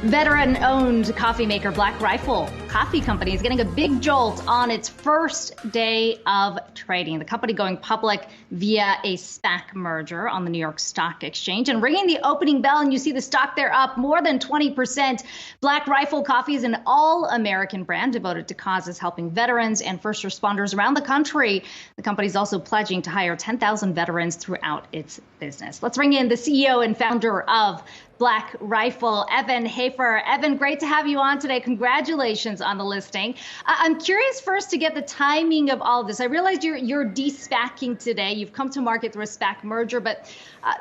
Veteran-owned coffee maker Black Rifle Coffee Company is getting a big jolt on its first day of trading. The company going public via a SPAC merger on the New York Stock Exchange and ringing the opening bell, and you see the stock there up more than 20%. Black Rifle Coffee is an all-American brand devoted to causes helping veterans and first responders around the country. The company is also pledging to hire 10,000 veterans throughout its business. Let's bring in the CEO and founder of Black Rifle, Evan Hafer. Evan, great to have you on today. Congratulations on the listing. I'm curious first to get the timing of all of this. I realized you're de-SPACing today. You've come to market through a SPAC merger, but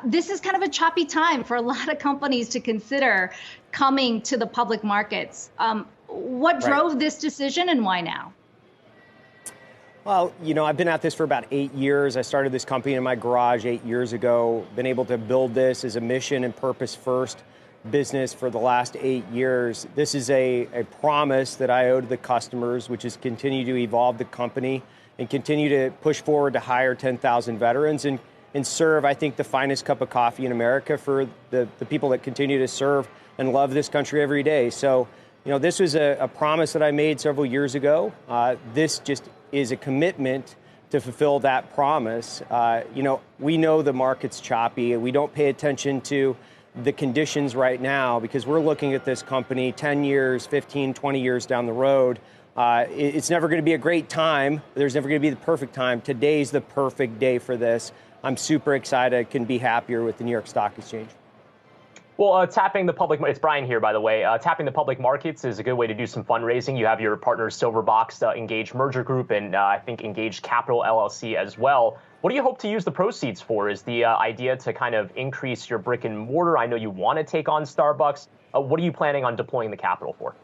this is kind of a choppy time for a lot of companies to consider coming to the public markets. What drove this decision and why now? Well, you know, I've been at this for about 8 years. I started this company in my garage 8 years ago, been able to build this as a mission and purpose first business for the last 8 years. This is a promise that I owe to the customers, which is continue to evolve the company and continue to push forward to hire 10,000 veterans and serve, I think, the finest cup of coffee in America for the people that continue to serve and love this country every day. So, you know, this was a promise that I made several years ago. This just is a commitment to fulfill that promise. You know, we know the market's choppy. We don't pay attention to the conditions right now because we're looking at this company 10 years, 15, 20 years down the road. It's never going to be a great time. There's never going to be the perfect time. Today's the perfect day for this. I'm super excited. Couldn't be happier with the New York Stock Exchange. Well, tapping the public, it's Brian here, by the way. Tapping the public markets is a good way to do some fundraising. You have your partners, Silverbox, Engaged Merger Group, and I think Engaged Capital LLC as well. What do you hope to use the proceeds for? Is the idea to kind of increase your brick and mortar? I know you want to take on Starbucks. What are you planning on deploying the capital for?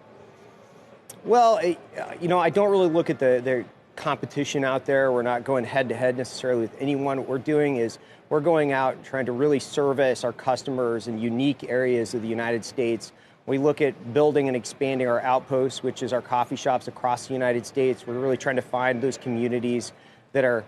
Well, you know, I don't really look at the competition out there. We're not going head to head necessarily with anyone. What we're doing is we're going out trying to really service our customers in unique areas of the United States. We look at building and expanding our outposts, which is our coffee shops across the United States. We're really trying to find those communities that are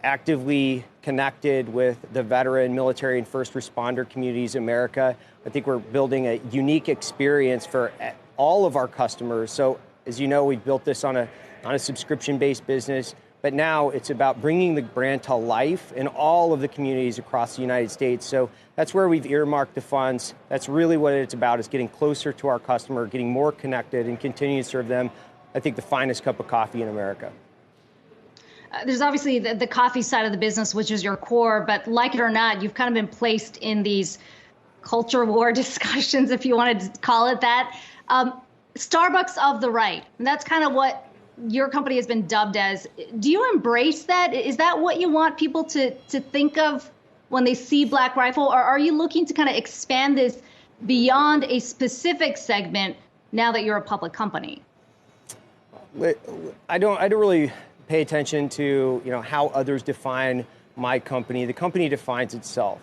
actively connected with the veteran, military, and first responder communities in America. I think we're building a unique experience for all of our customers. So, as you know, we've built this on a subscription-based business. But now it's about bringing the brand to life in all of the communities across the United States. So that's where we've earmarked the funds. That's really what it's about, is getting closer to our customer, getting more connected, and continuing to serve them, I think, the finest cup of coffee in America. There's obviously the coffee side of the business, which is your core, but like it or not, you've kind of been placed in these culture war discussions, if you wanted to call it that. Starbucks of the right, and that's kind of what your company has been dubbed as. Do you embrace that? Is that what you want people to think of when they see Black Rifle? Or are you looking to kind of expand this beyond a specific segment now that you're a public company? I don't really pay attention to, you know, how others define my company. The company defines itself.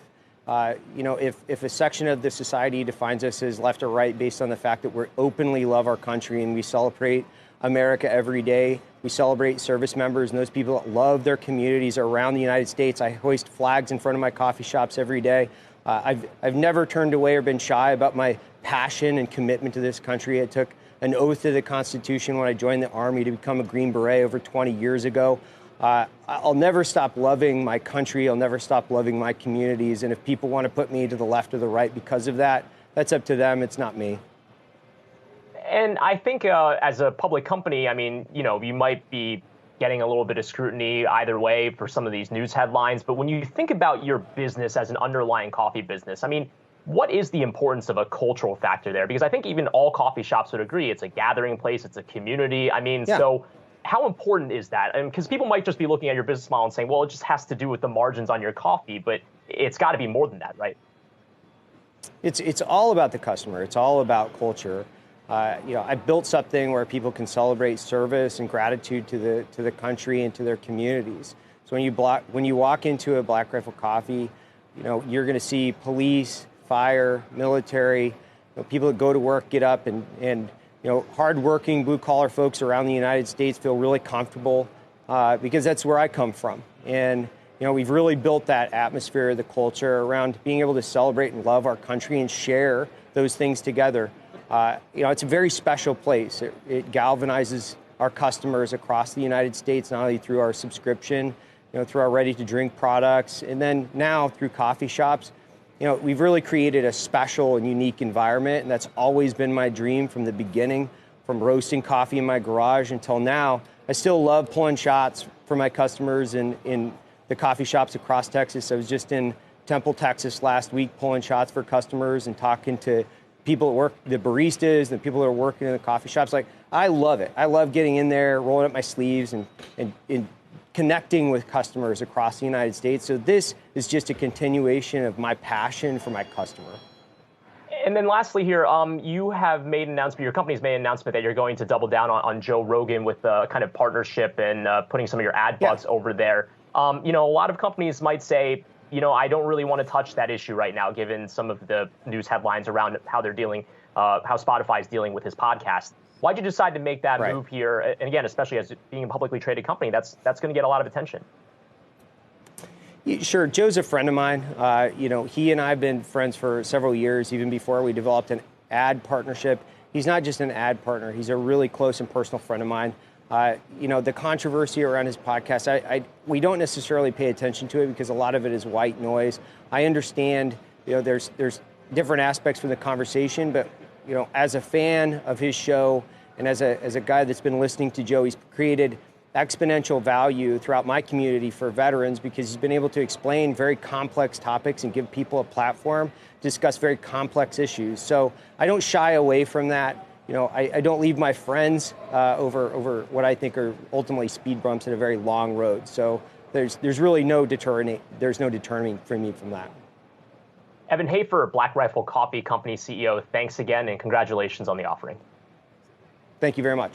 You know, if a section of the society defines us as left or right based on the fact that we openly love our country and we celebrate America every day. We celebrate service members and those people that love their communities around the United States. I hoist flags in front of my coffee shops every day. I've never turned away or been shy about my passion and commitment to this country. I took an oath to the Constitution when I joined the Army to become a Green Beret over 20 years ago. I'll never stop loving my country. I'll never stop loving my communities. And if people want to put me to the left or the right because of that, that's up to them. It's not me. And I think as a public company, I mean, you know, you might be getting a little bit of scrutiny either way for some of these news headlines. But when you think about your business as an underlying coffee business, I mean, what is the importance of a cultural factor there? Because I think even all coffee shops would agree it's a gathering place, it's a community. I mean, So how important is that? And because people might just be looking at your business model and saying, well, it just has to do with the margins on your coffee, but it's got to be more than that, right? It's all about the customer. It's all about culture. You know, I built something where people can celebrate service and gratitude to the country and to their communities. So when you walk into a Black Rifle Coffee, you know, you're going to see police, fire, military, you know, people that go to work, get up, and you know, hardworking blue collar folks around the United States feel really comfortable because that's where I come from. And you know, we've really built that atmosphere, the culture around being able to celebrate and love our country and share those things together. It's a very special place. It galvanizes our customers across the United States, not only through our subscription, through our ready-to-drink products, and then now through coffee shops. We've really created a special and unique environment, and that's always been my dream from the beginning, from roasting coffee in my garage until now. I still love pulling shots for my customers in the coffee shops across Texas. I was just in Temple, Texas last week pulling shots for customers and talking to people that work, the baristas, the people that are working in the coffee shops. I love it. I love getting in there, rolling up my sleeves and connecting with customers across the United States. So this is just a continuation of my passion for my customer. And then lastly here, you have made an announcement, your company's made an announcement that you're going to double down on Joe Rogan with a kind of partnership and putting some of your ad bucks over there. A lot of companies might say, I don't really want to touch that issue right now, given some of the news headlines around how they're dealing, how Spotify's dealing with his podcast. Why'd you decide to make that move here? And again, especially as being a publicly traded company, that's going to get a lot of attention. Sure. Joe's a friend of mine. He and I have been friends for several years, even before we developed an ad partnership. He's not just an ad partner. He's a really close and personal friend of mine. The controversy around his podcast, we don't necessarily pay attention to it because a lot of it is white noise. I understand, there's different aspects from the conversation, but, as a fan of his show and as a guy that's been listening to Joe, he's created exponential value throughout my community for veterans because he's been able to explain very complex topics and give people a platform to discuss very complex issues. So I don't shy away from that. I don't leave my friends over what I think are ultimately speed bumps in a very long road. So there's really no deterring for me from that. Evan Hafer, Black Rifle Coffee Company CEO, thanks again and congratulations on the offering. Thank you very much.